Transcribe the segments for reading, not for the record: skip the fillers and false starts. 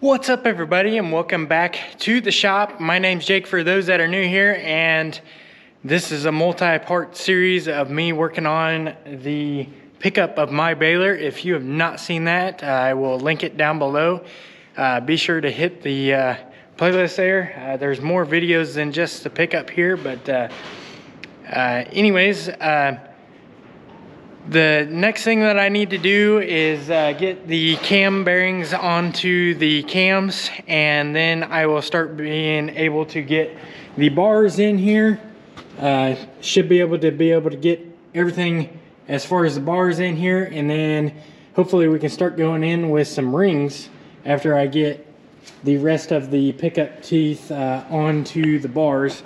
What's up, everybody, and welcome back to the shop. My name's Jake for those that are new here, and this is a multi-part series of me working on the pickup of my baler. If you have not seen that, I will link it down below. Be sure to hit the playlist there. There's more videos than just the pickup here, but anyways, the next thing that I need to do is get the cam bearings onto the cams, and then I will start being able to get the bars in here. Should be able to get everything as far as the bars in here, and then hopefully we can start going in with some rings after I get the rest of the pickup teeth onto the bars.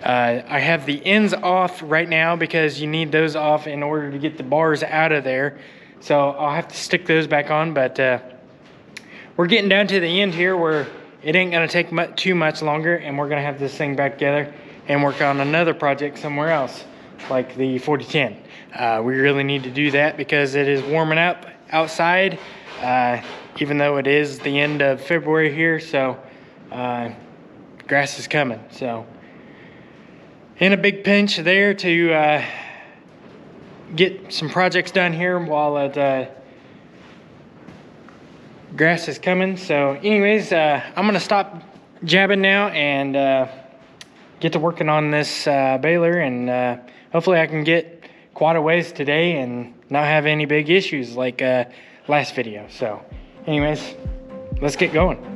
I have the ends off right now because you need those off in order to get the bars out of there. So I'll have to stick those back on, but we're getting down to the end here where it ain't gonna take too much longer, and we're gonna have this thing back together and work on another project somewhere else, like the 4010. We really need to do that because it is warming up outside, even though it is the end of February here, so grass is coming. So in a big pinch there to get some projects done here while grass is coming. So anyways, I'm gonna stop jabbing now and get to working on this baler, and hopefully I can get quite a ways today and not have any big issues like last video. So anyways, let's get going.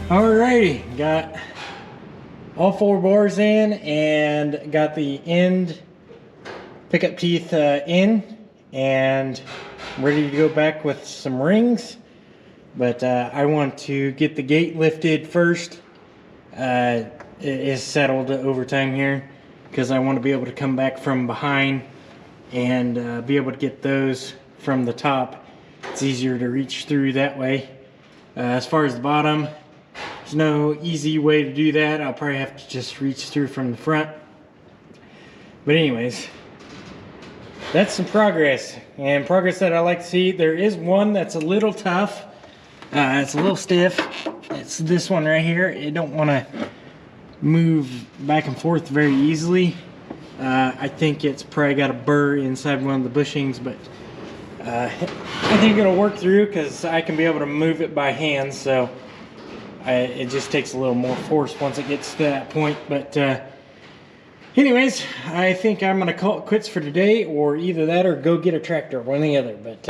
Alrighty, got all 4 bars in and got the end pickup teeth in, and ready to go back with some rings. But I want to get the gate lifted first. It is settled over time here because I want to be able to come back from behind and be able to get those from the top. It's easier to reach through that way. As far as the bottom, there's no easy way to do that. I'll probably have to just reach through from the front. But anyways, that's some progress, and progress that I like to see. There is one that's a little tough. It's a little stiff. It's this one right here. It don't want to move back and forth very easily. I think it's probably got a burr inside one of the bushings, but I think it'll work through because I can be able to move it by hand. So it just takes a little more force once it gets to that point. But anyways, I think I'm gonna call it quits for today, or either that or go get a tractor, one or the other. But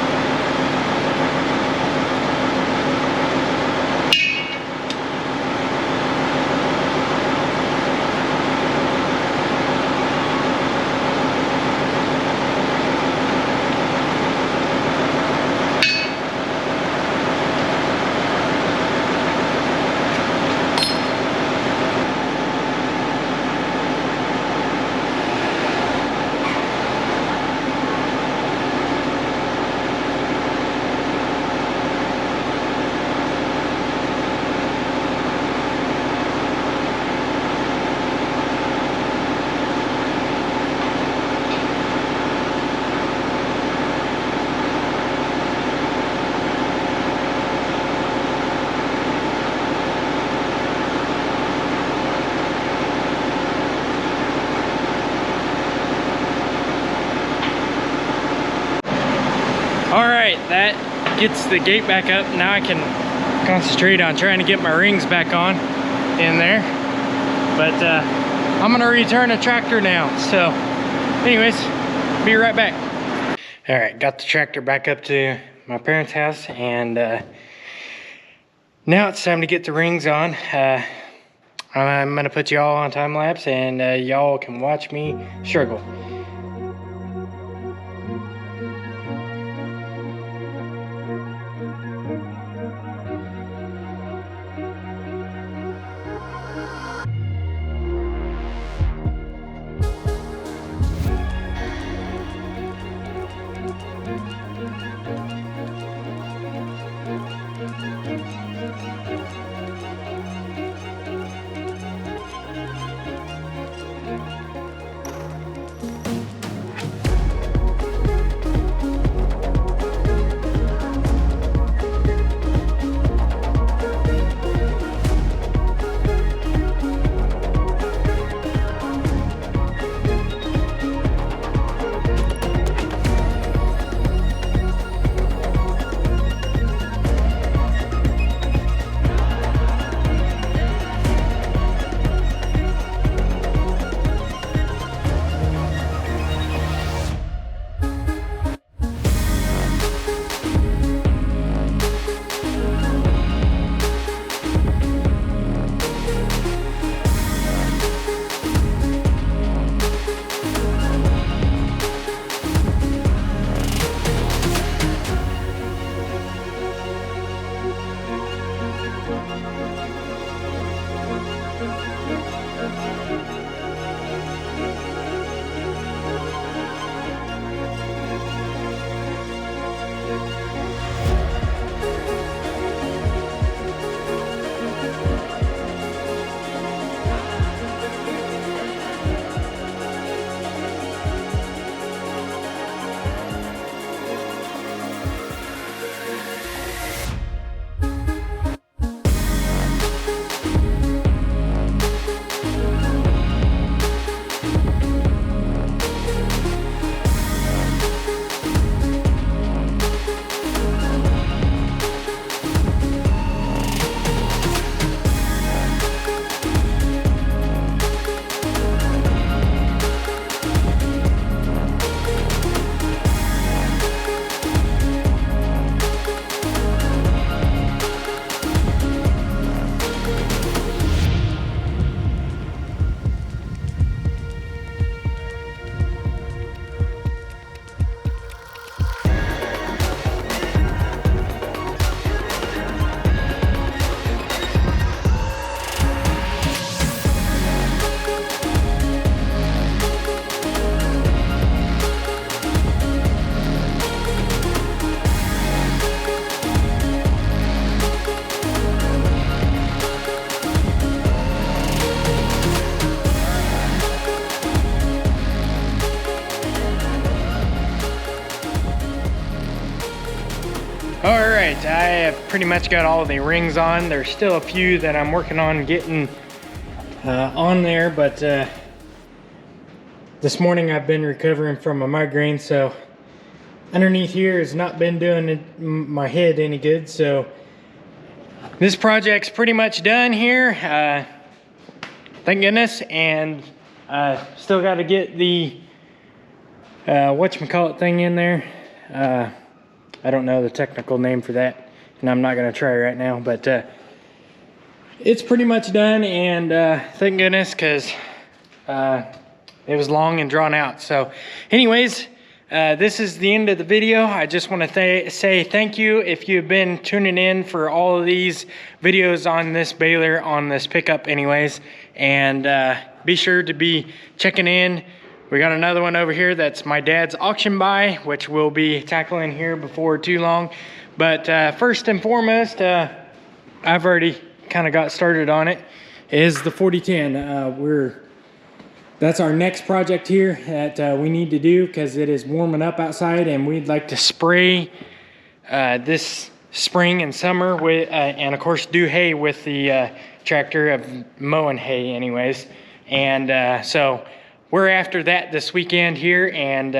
right, that gets the gate back up. Now I can concentrate on trying to get my rings back on in there. But I'm gonna return the tractor now. So anyways, be right back. All right, got the tractor back up to my parents' house, and now it's time to get the rings on. I'm gonna put y'all on time lapse, and y'all can watch me struggle. Alright, I have pretty much got all the rings on. There's still a few that I'm working on getting on there, but this morning I've been recovering from a migraine, so underneath here has not been doing my head any good. So this project's pretty much done here, thank goodness. And still got to get the whatchamacallit thing in there. I don't know the technical name for that, and I'm not going to try right now, but it's pretty much done, and thank goodness, because it was long and drawn out. So anyways, this is the end of the video. I just want to say thank you if you've been tuning in for all of these videos on this baler, on this pickup anyways, and be sure to be checking in. We got another one over here that's my dad's auction buy, which we'll be tackling here before too long. But first and foremost, I've already kind of got started on it, is the 4010. That's our next project here that we need to do, because it is warming up outside, and we'd like to spray this spring and summer with, and of course do hay with the tractor of mowing hay anyways. And so we're after that this weekend here, and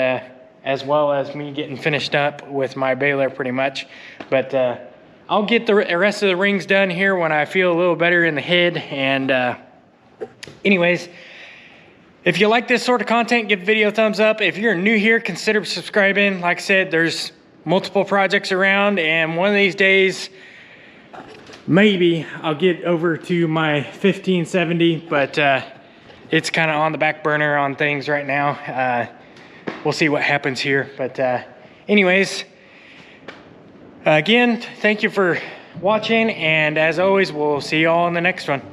as well as me getting finished up with my baler pretty much. But I'll get the rest of the rings done here when I feel a little better in the head. And anyways, if you like this sort of content, give the video a thumbs up. If you're new here, consider subscribing. Like I said, there's multiple projects around, and one of these days, maybe I'll get over to my 1570, but it's kind of on the back burner on things right now. We'll see what happens here. But anyways, again, thank you for watching, and as always, we'll see you all in the next one.